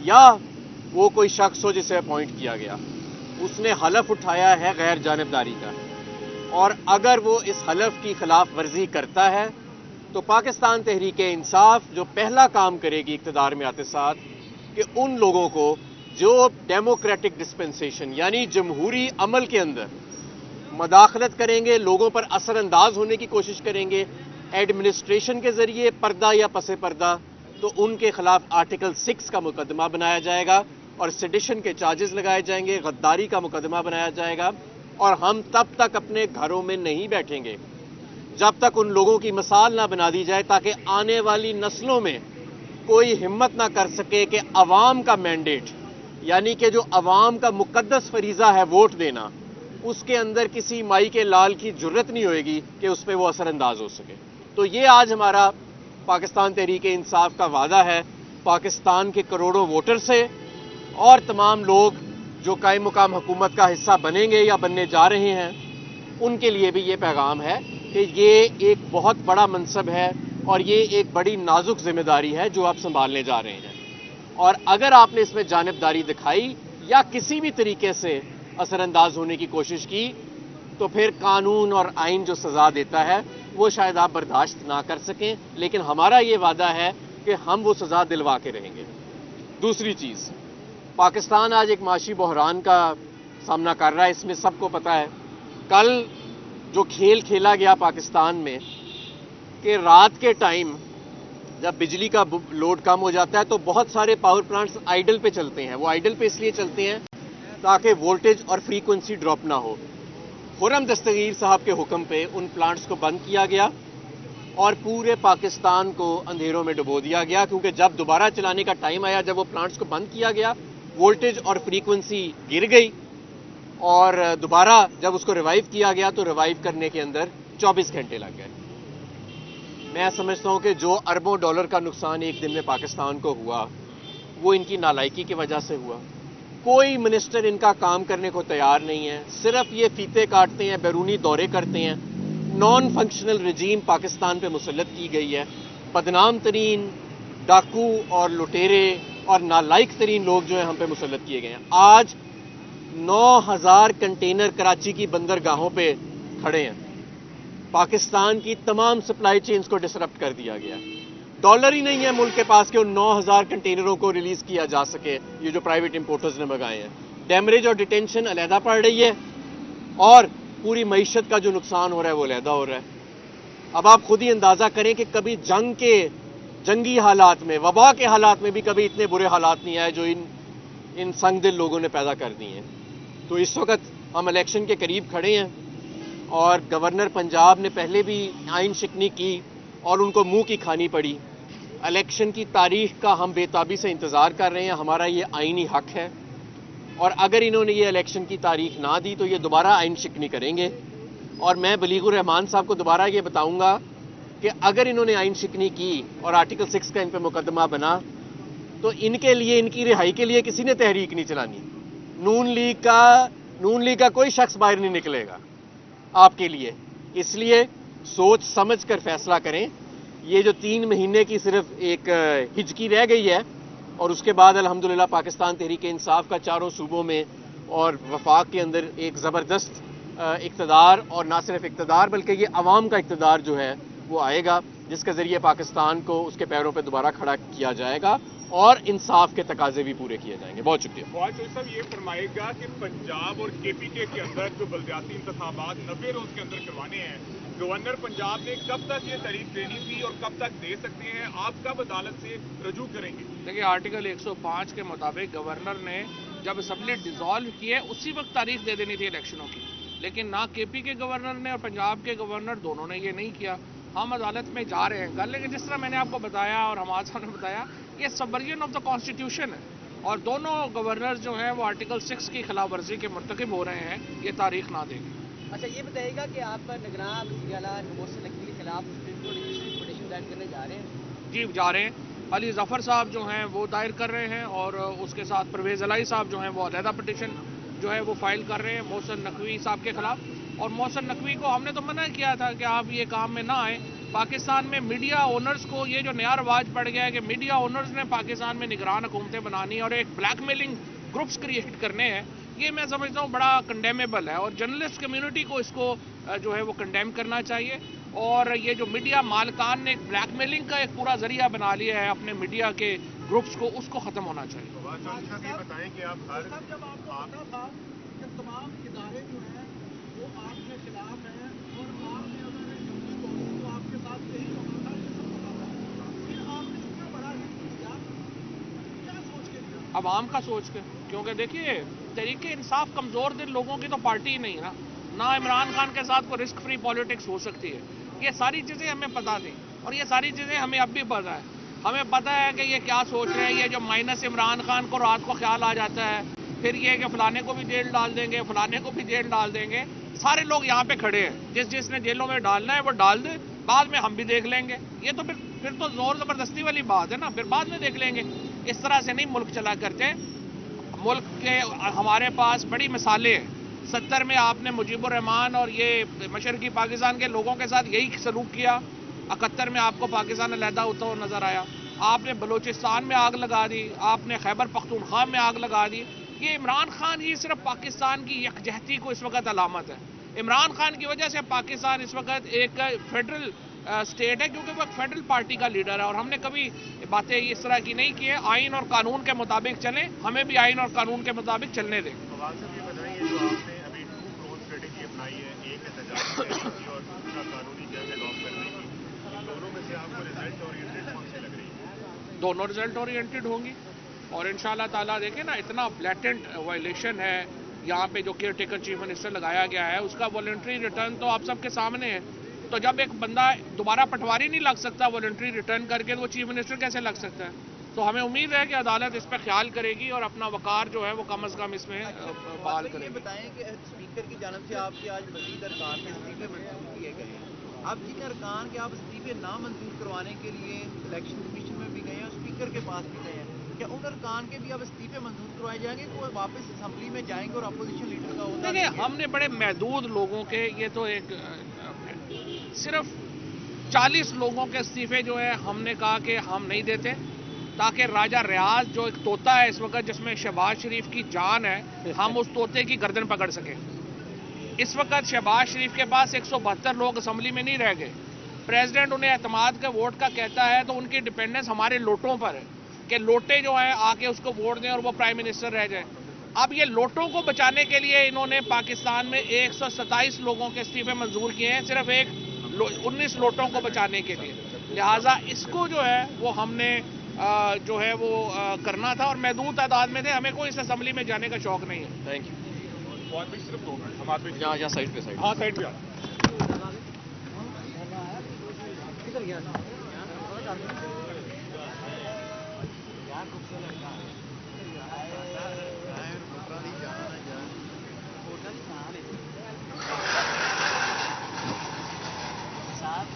یا وہ کوئی شخص ہو جسے اپوائنٹ کیا گیا، اس نے حلف اٹھایا ہے غیر جانبداری کا، اور اگر وہ اس حلف کی خلاف ورزی کرتا ہے تو پاکستان تحریک انصاف جو پہلا کام کرے گی اقتدار میں آتے ساتھ کہ ان لوگوں کو جو ڈیموکریٹک ڈسپنسیشن یعنی جمہوری عمل کے اندر مداخلت کریں گے، لوگوں پر اثر انداز ہونے کی کوشش کریں گے ایڈمنسٹریشن کے ذریعے پردہ یا پس پردہ، تو ان کے خلاف آرٹیکل 6 کا مقدمہ بنایا جائے گا اور سیڈیشن کے چارجز لگائے جائیں گے، غداری کا مقدمہ بنایا جائے گا، اور ہم تب تک اپنے گھروں میں نہیں بیٹھیں گے جب تک ان لوگوں کی مثال نہ بنا دی جائے، تاکہ آنے والی نسلوں میں کوئی ہمت نہ کر سکے کہ عوام کا مینڈیٹ یعنی کہ جو عوام کا مقدس فریضہ ہے ووٹ دینا، اس کے اندر کسی مائی کے لال کی جرت نہیں ہوئے گی کہ اس پہ وہ اثر انداز ہو سکے۔ تو یہ آج ہمارا پاکستان تحریک انصاف کا وعدہ ہے پاکستان کے کروڑوں ووٹر سے، اور تمام لوگ جو قائم مقام حکومت کا حصہ بنیں گے یا بننے جا رہے ہیں ان کے لیے بھی یہ پیغام ہے کہ یہ ایک بہت بڑا منصب ہے اور یہ ایک بڑی نازک ذمہ داری ہے جو آپ سنبھالنے جا رہے ہیں، اور اگر آپ نے اس میں جانبداری دکھائی یا کسی بھی طریقے سے اثر انداز ہونے کی کوشش کی تو پھر قانون اور آئین جو سزا دیتا ہے وہ شاید آپ برداشت نہ کر سکیں، لیکن ہمارا یہ وعدہ ہے کہ ہم وہ سزا دلوا کے رہیں گے۔ دوسری چیز، پاکستان آج ایک معاشی بحران کا سامنا کر رہا ہے، اس میں سب کو پتہ ہے۔ کل جو کھیل کھیلا گیا پاکستان میں کہ رات کے ٹائم جب بجلی کا لوڈ کم ہو جاتا ہے تو بہت سارے پاور پلانٹس آئیڈل پہ چلتے ہیں، وہ آئیڈل پہ اس لیے چلتے ہیں تاکہ وولٹیج اور فریکوینسی ڈراپ نہ ہو۔ خرم دستگیر صاحب کے حکم پہ ان پلانٹس کو بند کیا گیا اور پورے پاکستان کو اندھیروں میں ڈبو دیا گیا، کیونکہ جب دوبارہ چلانے کا ٹائم آیا، جب وہ پلانٹس کو بند کیا گیا، وولٹیج اور فریکوینسی گر گئی، اور دوبارہ جب اس کو ریوائیو کیا گیا تو ریوائیو کرنے کے اندر 24 گھنٹے لگ گئے۔ میں سمجھتا ہوں کہ جو اربوں ڈالر کا نقصان ایک دن میں پاکستان کو ہوا وہ ان کی نالائکی کی وجہ سے ہوا۔ کوئی منسٹر ان کا کام کرنے کو تیار نہیں ہے، صرف یہ فیتے کاٹتے ہیں، بیرونی دورے کرتے ہیں۔ نان فنکشنل رجیم پاکستان پہ مسلط کی گئی ہے، بدنام ترین ڈاکو اور لٹیرے اور نالائق ترین لوگ جو ہیں ہم پہ مسلط کیے گئے ہیں۔ آج 9000 کنٹینر کراچی کی بندرگاہوں پہ کھڑے ہیں، پاکستان کی تمام سپلائی چینز کو ڈسرپٹ کر دیا گیا۔ ڈالر ہی نہیں ہے ملک کے پاس کہ ان 9000 کنٹینروں کو ریلیز کیا جا سکے، یہ جو پرائیویٹ امپورٹرز نے منگائے ہیں۔ ڈیمریج اور ڈیٹینشن علیحدہ پڑ رہی ہے اور پوری معیشت کا جو نقصان ہو رہا ہے وہ علیحدہ ہو رہا ہے۔ اب آپ خود ہی اندازہ کریں کہ کبھی جنگی حالات میں، وبا کے حالات میں بھی کبھی اتنے برے حالات نہیں آئے جو ان سنگ دل لوگوں نے پیدا کر دی ہیں۔ تو اس وقت ہم الیکشن کے قریب کھڑے ہیں اور گورنر پنجاب نے پہلے بھی آئین شکنی کی اور ان کو منہ کی کھانی پڑی۔ الیکشن کی تاریخ کا ہم بے تابی سے انتظار کر رہے ہیں، ہمارا یہ آئینی حق ہے، اور اگر انہوں نے یہ الیکشن کی تاریخ نہ دی تو یہ دوبارہ آئین شکنی کریں گے۔ اور میں بلیغ الرحمان صاحب کو دوبارہ یہ بتاؤں گا کہ اگر انہوں نے آئین شکنی کی اور آرٹیکل 6 کا ان پہ مقدمہ بنا تو ان کے لیے، ان کی رہائی کے لیے کسی نے تحریک نہیں چلانی۔ نون لیگ کا کوئی شخص باہر نہیں نکلے گا آپ کے لیے، اس لیے سوچ سمجھ کر فیصلہ کریں۔ یہ جو 3 مہینے کی صرف ایک ہجکی رہ گئی ہے اور اس کے بعد الحمدللہ پاکستان تحریک انصاف کا چاروں صوبوں میں اور وفاق کے اندر ایک زبردست اقتدار، اور نہ صرف اقتدار بلکہ یہ عوام کا اقتدار جو ہے وہ آئے گا، جس کے ذریعے پاکستان کو اس کے پیروں پہ دوبارہ کھڑا کیا جائے گا اور انصاف کے تقاضے بھی پورے کیے جائیں گے۔ بہت شکریہ۔ فواد چودھری صاحب یہ فرمائے گا کہ پنجاب اور KPK کے اندر جو بلدیاتی انتخابات 90 روز کے اندر کروانے ہیں، گورنر پنجاب نے کب تک یہ تاریخ دینی تھی اور کب تک دے سکتے ہیں؟ آپ کب عدالت سے رجوع کریں گے؟ دیکھیے، آرٹیکل 105 کے مطابق گورنر نے جب اسمبلی ڈیزالو کی ہے اسی وقت تاریخ دے دینی تھی الیکشنوں کی، لیکن نہ KP کے گورنر نے اور پنجاب کے گورنر دونوں نے یہ نہیں کیا۔ ہم عدالت میں جا رہے ہیں کل، لیکن جس طرح میں نے آپ کو بتایا اور ہمارے صاحب نے بتایا، یہ سبورجن آف دا کانسٹیٹیوشن ہے، اور دونوں گورنر جو ہیں وہ آرٹیکل 6 کی خلاف ورزی کے مرتکب ہو رہے ہیں، یہ تاریخ نہ دے گی۔ اچھا، یہ بتائیے گا کہ آپ نگراں وزیر اعلیٰ محسن نقوی کے خلاف سپریم کورٹ رجسٹری پٹیشن دائر کرنے جا رہے ہیں؟ جی جا رہے ہیں۔ علی ظفر صاحب جو ہیں وہ دائر کر رہے ہیں، اور اس کے ساتھ پرویز الہی صاحب جو ہیں وہ علیحدہ پٹیشن جو ہے وہ فائل کر رہے ہیں محسن نقوی صاحب کے خلاف۔ اور محسن نقوی کو ہم نے تو منع کیا تھا کہ آپ یہ کام میں نہ آئیں، پاکستان میں میڈیا اونرز کو یہ جو نیا رواج پڑ گیا ہے کہ میڈیا اونرز نے پاکستان میں نگران حکومتیں بنانی اور ایک بلیک میلنگ گروپس کریٹ کرنے ہیں، یہ میں سمجھتا ہوں بڑا کنڈیمیبل ہے، اور جرنلسٹ کمیونٹی کو اس کو جو ہے وہ کنڈیم کرنا چاہیے. اور یہ جو میڈیا مالکان نے ایک بلیک میلنگ کا ایک پورا ذریعہ بنا لیا ہے اپنے میڈیا کے گروپس کو، اس کو ختم ہونا چاہیے. فواد چودھری صاحب یہ بتائیں کہ آپ ہر جب آپ کو پتا تھا کہ تمام ادارے جو ہیں وہ آپ کے خلاف ہیں اور آپ نے اگر اسمبلی کو ہوتی تو آپ کے ساتھ یہی ہونا تھا، یہ سب پتا تھا، پھر آپ نے کیوں بڑا کیا سوچ کے کیا؟ عوام کا سوچ کے، کیونکہ دیکھیے تحریک انصاف کمزور دل لوگوں کی تو پارٹی ہی نہیں نا، نہ عمران خان کے ساتھ کوئی رسک فری پالیٹکس ہو سکتی ہے. یہ ساری چیزیں ہمیں پتا تھیں اور یہ ساری چیزیں ہمیں اب بھی پتا ہے. ہمیں پتا ہے کہ یہ کیا سوچ رہے ہیں. یہ جو مائنس عمران خان کو رات کو خیال آ جاتا ہے، پھر یہ کہ فلانے کو بھی جیل ڈال دیں گے، فلانے کو بھی جیل ڈال دیں گے. سارے لوگ یہاں پہ کھڑے ہیں، جس نے جیلوں میں ڈالنا ہے وہ ڈال دے، بعد میں ہم بھی دیکھ لیں گے. یہ تو پھر تو زور زبردستی والی بات ہے نا، پھر بعد میں دیکھ لیں گے. اس طرح سے نہیں ملک چلا کرتے. ملک کے ہمارے پاس بڑی مثالیں ہیں. 70 میں آپ نے مجیب الرحمان اور یہ مشرقی پاکستان کے لوگوں کے ساتھ یہی سلوک کیا. 71 میں آپ کو پاکستان علیحدہ ہوتا ہوا نظر آیا. آپ نے بلوچستان میں آگ لگا دی، آپ نے خیبر پختونخوا میں آگ لگا دی. یہ عمران خان ہی صرف پاکستان کی یکجہتی کو اس وقت علامت ہے. عمران خان کی وجہ سے پاکستان اس وقت ایک فیڈرل اسٹیٹ ہے، کیونکہ وہ ایک فیڈرل پارٹی کا لیڈر ہے. اور ہم نے کبھی باتیں اس طرح کی نہیں کی ہے. آئین اور قانون کے مطابق چلیں، ہمیں بھی آئین اور قانون کے مطابق چلنے دیں. فواد صاحب یہ بتائیں، یہ جو آپ نے ابھی ٹو فرونٹ اسٹریٹجی اپنائی ہے، ایک احتجاجی کی اور دوسرا قانونی جنگ اڈاپٹ کرنے کی، ان دونوں میں سے آپ کو رزلٹ اورینٹڈ کون سی لگ رہی ہے؟ دونوں رزلٹ اورینٹڈ ہوں گی، اور انشاءاللہ تعالیٰ دیکھیں نا اتنا بلیٹنٹ وائلیشن ہے یہاں پہ جو کیئر ٹیکر چیف منسٹر لگایا گیا ہے، اس کا والنٹری ریٹرن تو آپ سب کے سامنے ہے. تو جب ایک بندہ دوبارہ پٹواری نہیں لگ سکتا والنٹری ریٹرن کر کے، تو وہ چیف منسٹر کیسے لگ سکتا ہے؟ تو ہمیں امید ہے کہ عدالت اس پہ خیال کرے گی اور اپنا وقار جو ہے وہ کم از کم اس میں بحال کرے یہ گی. بتائیں کہ اسپیکر کی جانب سے آپ کے آج مزید ارکان کے استعفے منظور کیے گئے ہیں. اب جن ارکان کے آپ استعفے نامنظور کروانے کے لیے الیکشن کمیشن میں بھی گئے ہیں اور اسپیکر کے پاس بھی گئے ہیں، کیا ان ارکان کے بھی اب استعفے منظور کروائے جائیں گے کہ وہ واپس اسمبلی میں جائیں گے اور اپوزیشن لیڈر کا عہدہ دیکھیں لیں گے؟ ہم نے بڑے محدود لوگوں کے، یہ تو ایک صرف 40 لوگوں کے استعفے جو ہے ہم نے کہا کہ ہم نہیں دیتے، تاکہ راجہ ریاض جو ایک طوطا ہے اس وقت جس میں شہباز شریف کی جان ہے، ہم اس طوطے کی گردن پکڑ سکیں. اس وقت شہباز شریف کے پاس 172 لوگ اسمبلی میں نہیں رہ گئے. پریزیڈنٹ انہیں اعتماد کے ووٹ کا کہتا ہے تو ان کی ڈیپینڈنس ہمارے لوٹوں پر ہے کہ لوٹے جو ہیں آ کے اس کو ووٹ دیں اور وہ پرائم منسٹر رہ جائیں. اب یہ لوٹوں کو بچانے کے لیے انہوں نے پاکستان میں 127 لوگوں کے استعفے منظور کیے ہیں، صرف 19 لوٹوں کو بچانے کے لیے. لہٰذا اس کو جو ہے وہ ہم نے جو ہے وہ کرنا تھا، اور محدود تعداد میں تھے. ہمیں کوئی اس اسمبلی میں جانے کا شوق نہیں ہے. Thank you. فواد بھائی صرف 2 منٹ، ہم آپ یہاں سائڈ پہ ہاں سائڈ پہ صاحب